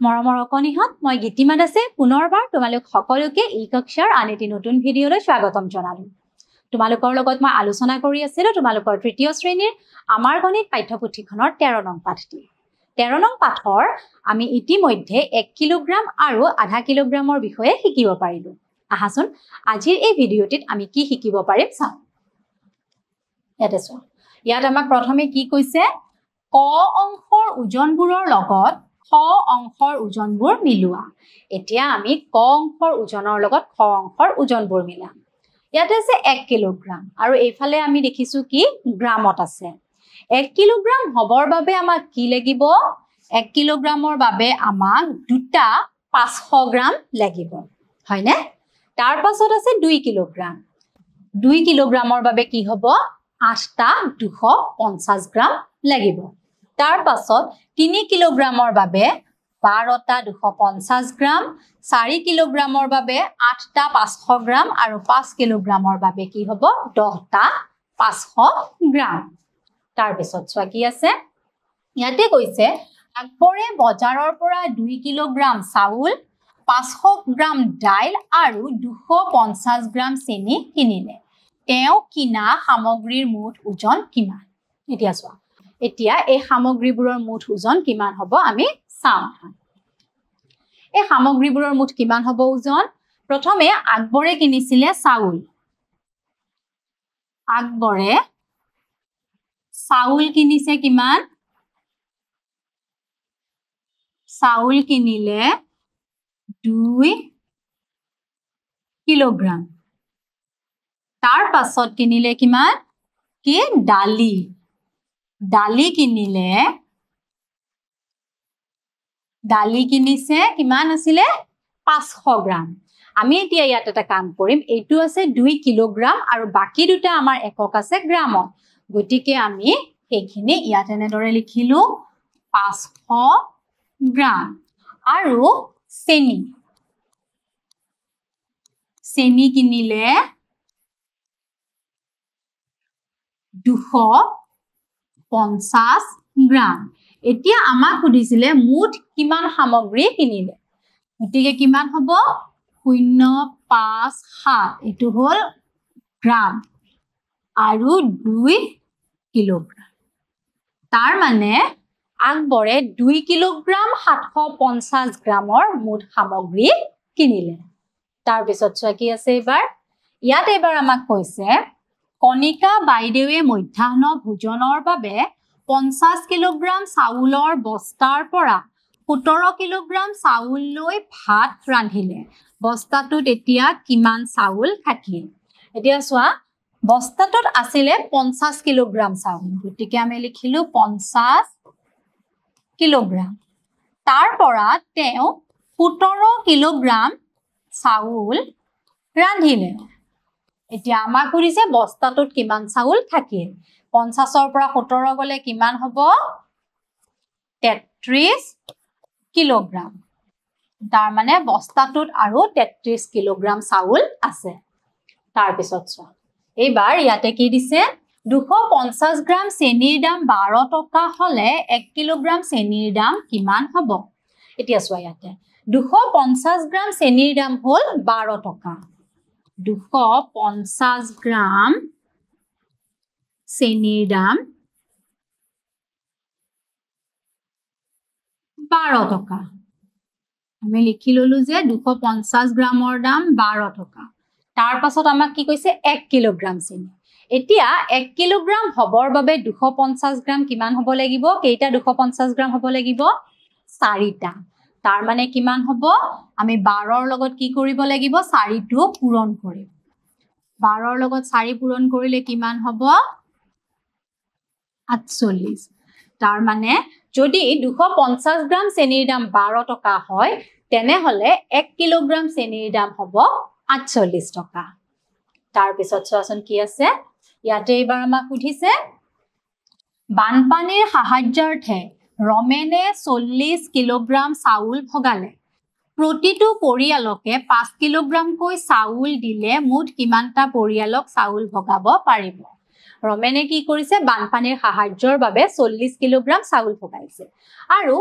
মৰমৰ অকণিহঁত মই গীতিমা দাসে পুনৰবাৰ তোমালোক সকলোকে এই কক্ষাৰ আন এটি নতুন ভিডিঅ'লৈ স্বাগতম জনালোঁ। তোমালোকৰ লগত মই আলোচনা কৰি আছিলোঁ তোমালোকৰ তৃতীয় শ্ৰেণীৰ আমাৰ গণিত পাঠ্যপুথিখনৰ 13 নং পাঠটি। 13 নং পাঠৰ আমি ইতিমধ্যে 1 কিলোগ্ৰাম আৰু আধা কিলোগ্ৰামৰ বিষয়ে শিকিব পাৰিলোঁ। আহাচোন আজিৰ এই ভিডিঅ'টিত আমি কি শিকিব পাৰিম চাওঁ। ইয়াতে চোৱা, ইয়াত আমাক প্ৰথমে কি কৈছে, ক অংশৰ ওজনবোৰৰ লগত খ অংশৰ ওজনবোৰ মিলোৱা। এতিয়া আমি ক অংশৰ ওজনৰ লগত খ অংশৰ ওজনবোৰ মিলাম। ইয়াতে আছে 1 কিলোগ্ৰাম আৰু এইফালে আমি দেখিছো কি গ্ৰামত আছে। 1 কিলোগ্ৰাম হবৰ বাবে আমাক কি লাগিব? 1 কিলোগ্ৰামৰ বাবে আমাক দুটা 500 গ্ৰাম লাগিব, হয়নে? তাৰ পাছত আছে 2 কিলোগ্ৰাম। 2 কিলোগ্ৰামৰ বাবে কি হ'ব? 8টা 250 গ্ৰাম লাগিব। তাৰ পাছত 3 কিলোগ্ৰামৰ বাবে 12টা 250 গ্ৰাম, 4 কিলোগ্ৰামৰ বাবে 8টা 500 গ্ৰাম আৰু 5 কিলোগ্ৰামৰ বাবে কি হ'ব? 10টা 500 গ্ৰাম। তাৰ পিছত চোৱা কি আছে, ইয়াতে কৈছে আকবৰে বজাৰৰ পৰা 2 কিলোগ্ৰাম চাউল, 500 গ্ৰাম দাইল আৰু 250 গ্ৰাম চেনি কিনিলে। তেওঁ কিনা সামগ্ৰীৰ মুঠ ওজন কিমান? এতিয়া চোৱা, এতিয়া এই সামগ্ৰীবোৰৰ মুঠ ওজন কিমান হ'ব আমি চাওঁ। এই সামগ্ৰীবোৰৰ মুঠ কিমান হ'ব ওজন? প্ৰথমে আকবৰে কিনিছিলে চাউল। আকবৰে চাউল কিনিছে কিমান? চাউল কিনিলে 2 কিলোগ্ৰাম। তাৰ পাছত কিনিলে কিমান? কি দালি। দালি কিনিলে, দালি কিনিছে কিমান আছিলে? 500 গ্ৰাম। আমি এতিয়া ইয়াত এটা কাম কৰিম, এইটো আছে 2 কিলোগ্ৰাম আৰু বাকি দুটা আমাৰ একক আছে গ্ৰামত। গতিকে আমি সেইখিনি ইয়াত এনেদৰে লিখিলো 500 গ্ৰাম। আৰু চেনি, চেনি কিনিলে 250 গ্ৰাম। এতিয়া আমাক সুধিছিলে মুঠ কিমান সামগ্ৰী কিনিলে। গতিকে কিমান হ'ব? 057, এইটো হ'ল গ্ৰাম আৰু 2 কিলোগ্ৰাম। তাৰ মানে আকবৰে 2 কিলোগ্ৰাম 750 গ্ৰামৰ মুঠ সামগ্ৰী কিনিলে। তাৰ পিছত চোৱা কি আছে এইবাৰ, ইয়াত এইবাৰ আমাক কৈছে কণিকা বাইদেৱে মধ্যাহ্ন ভোজনৰ বাবে 50 কিলোগ্ৰাম চাউলৰ বস্তাৰ পৰা 17 কিলোগ্ৰাম চাউল লৈ ভাত ৰান্ধিলে। বস্তাটোত এতিয়া কিমান চাউল থাকিল? এতিয়া চোৱা, বস্তাটোত আছিলে 50 কিলোগ্ৰাম চাউল, গতিকে আমি লিখিলো 50 কিলোগ্ৰাম। তাৰ পৰা তেওঁ 17 কিলোগ্ৰাম চাউল ৰান্ধিলে। এতিয়া আমাক সুধিছে বস্তাটোত কিমান চাউল থাকিল। 50ৰ পৰা 17 গলে কিমান হ'ব? 33 কিলোগ্ৰাম। তাৰ মানে বস্তাটোত আৰু 33 কিলোগ্ৰাম চাউল আছে। তাৰ পিছত চোৱা, এইবাৰ ইয়াতে কি দিছে, 250 গ্ৰাম চেনিৰ দাম 12 টকা হলে 1 কিলোগ্ৰাম চেনিৰ দাম কিমান হ'ব? এতিয়া চোৱা, ইয়াতে 250 গ্ৰাম চেনিৰ দাম হ'ল 12 টকা। 250 গ্ৰাম চেনিৰ দাম 12 টকা। আমি লিখি ললো যে 250 গ্ৰামৰ দাম 12 টকা। তাৰ পাছত আমাক কি কৈছে? 1 কিলোগ্ৰাম চেনি। এতিয়া 1 কিলোগ্ৰাম হবৰ বাবে 250 গ্ৰাম কিমান হ'ব লাগিব? কেইটা 250 গ্ৰাম হ'ব লাগিব? 4টা। তাৰ মানে কিমান হ'ব? আমি 12ৰ লগত কি কৰিব লাগিব? 4টো পূৰণ কৰিম। 12ৰ লগত 4 পূৰণ কৰিলে কিমান হ'ব? 48। তাৰ মানে যদি 250 গ্ৰাম চেনিৰ দাম 12 টকা হয়, তেনেহলে 1 কিলোগ্ৰাম চেনিৰ দাম হ'ব 48 টকা। তাৰ পিছত চোৱাচোন কি আছে, ইয়াতে এইবাৰ আমাক সুধিছে বানপানীৰ সাহায্যাৰ্থে ৰমেনে 40 কিলোগ্ৰাম চাউল ভগালে। প্ৰতিটো পৰিয়ালকে 5 কিলোগ্ৰামকৈ চাউল দিলে মুঠ কিমানটা পৰিয়ালক চাউল ভগাব পাৰিব? ৰমেনে কি কৰিছে? বানপানীৰ সাহায্যৰ বাবে 40 কিলোগ্ৰাম চাউল ভগাইছে আৰু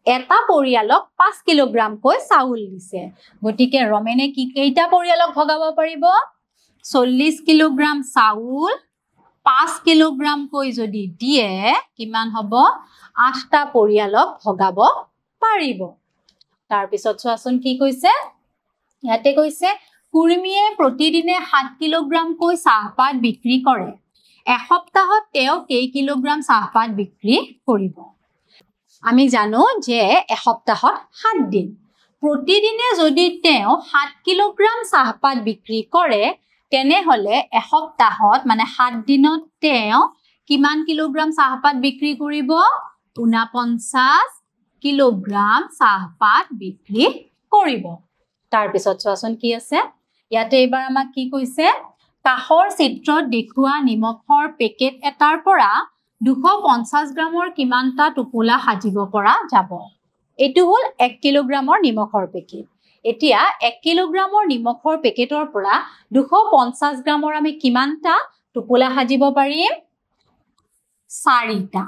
এটা পৰিয়ালক 5 কিলোগ্ৰামকৈ চাউল দিছে গতিকে ৰমেনে কি কেইটা পৰিয়ালক ভগাব পাৰিব 40 কিলোগ্ৰাম চাউল 5 কিলোগ্ৰামকৈ যদি দিয়ে কিমান হ'ব 8টা পৰিয়ালক ভগাব পাৰিব তাৰ পিছত চোৱাচোন কি কৈছে ইয়াতে কৈছে কুৰ্মীয়ে প্ৰতিদিনে 7 কিলোগ্ৰামকৈ চাহপাত বিক্ৰী কৰে এসপ্তাহত তেওঁ কেই কিলোগ্ৰাম চাহপাত বিক্ৰী কৰিব আমি জানো যে এসপ্তাহত 7 দিন প্ৰতিদিনে যদি তেওঁ 7 কিলোগ্ৰাম চাহপাত বিক্ৰী কৰে তেনেহলে এসপ্তাহত মানে 7 দিনত তেওঁ কিমান কিলোগ্ৰাম চাহপাত বিক্ৰী কৰিব 49 কিলোগ্ৰাম চাহপাত বিক্ৰী কৰিব তাৰ পিছত চোৱাচোন কি আছে ইয়াতে এবাৰ আমাক কি কৈছে কাহৰ চিত্ৰত দেখুৱা নিমখৰ পেকেট এটাৰ পৰা 250 গ্ৰামৰ কিমানটা টোপোলা সাজিব পৰা যাব এটো হল 1 কিলোগ্ৰামৰ নিমখৰ পেকেট এতিয়া 1 কিলোগ্ৰামৰ নিমখৰ পেকেটৰ পৰা 250 গ্ৰামৰ আমি কিমানটা টোপোলা সাজিব পাৰিম 4টা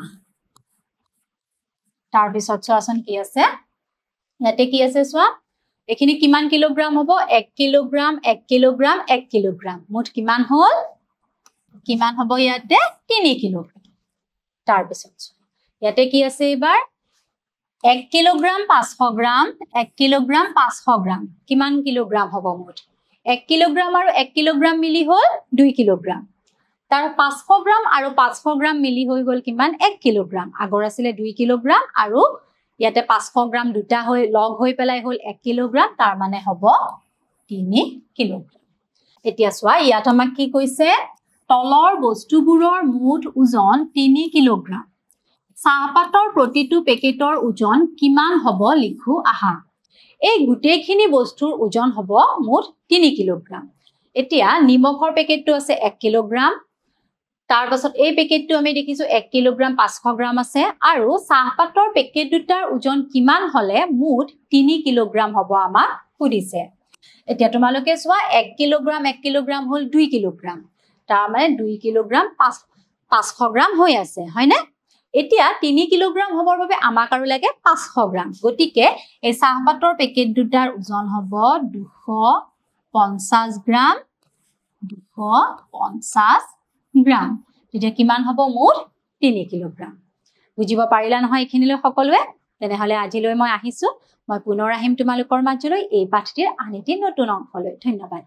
তাৰ পিছত চোৱাচোন কি আছে ইয়াতে কি আছে চোৱা এখিনি কিমান কিলোগ্ৰাম হ'ব 1 কিলোগ্ৰাম 1 কিলোগ্ৰাম 1 কিলোগ্ৰাম মুঠ কিমান হল কিমান হ'ব ইয়াতে 3 কিলোগ্ৰাম তাৰ পিছত ইয়াতে কি আছে এবাৰ 1 কিলোগ্ৰাম 500 গ্ৰাম 1 কিলোগ্ৰাম 500 গ্ৰাম কিমান কিলোগ্ৰাম হ'ব মুঠ 1 কিলোগ্ৰাম আৰু 1 কিলোগ্ৰাম মিলি হল 2 কিলোগ্ৰাম তাৰ 500 গ্ৰাম আৰু 500 গ্ৰাম মিলি হৈ গল কিমান 1 কিলোগ্ৰাম আগৰ আছিল 2 কিলোগ্ৰাম আৰু ইয়াতে 500 গ্ৰাম দুটা হৈ লগ হৈ পেলাই হল 1 কিলোগ্ৰাম তাৰ মানে হ'ব 3 কিলোগ্ৰাম এতিয়া চোৱা ইয়াত আমাক কি কৈছে তলৰ বস্তুবোৰৰ মুঠ ওজন 3 কিলোগ্ৰাম চাহপাতৰ প্ৰতিটো পেকেটৰ ওজন কিমান হ'ব লিখো আহা এই গুটেইখিনি বস্তুৰ ওজন হ'ব মুঠ 3 কিলোগ্ৰাম এতিয়া নিমখৰ পেকেটটো আছে 1 কিলোগ্ৰাম তাৰ পাছত এই পেকেটটো আমি দেখিছো 1 কিলোগ্ৰাম 500 গ্ৰাম আছে আৰু চাহপাতৰ পেকেট দুটাৰ ওজন কিমান হলে মুঠ 3 কিলোগ্ৰাম হ'ব আমাক সুধিছে এতিয়া তোমালোকে চোৱা 1 কিলোগ্ৰাম হল 2 কিলোগ্ৰাম তাৰ মানে 2 কিলোগ্ৰাম 500 গ্ৰাম হৈ আছে হয়নে এতিয়া 3 কিলোগ্ৰাম হবৰ বাবে আমাক আৰু লাগে 500 গ্ৰাম গটিকে এই চাহপাতৰ পেকেট দুটাৰ ওজন হ'ব 250 গ্ৰাম 250 গ্ৰাম তেতিয়া কিমান হ'ব মুঠ 3 কিলোগ্ৰাম বুজিব পাৰিলা নহয় এখিনিলৈ সকলোৱে তেনেহলে আজিলৈ মই আহিছো মই পুনৰ আহিম তোমালোকৰ মাজলৈ এই পাঠটিৰ আন এটি নতুন অংশলৈ ধন্যবাদ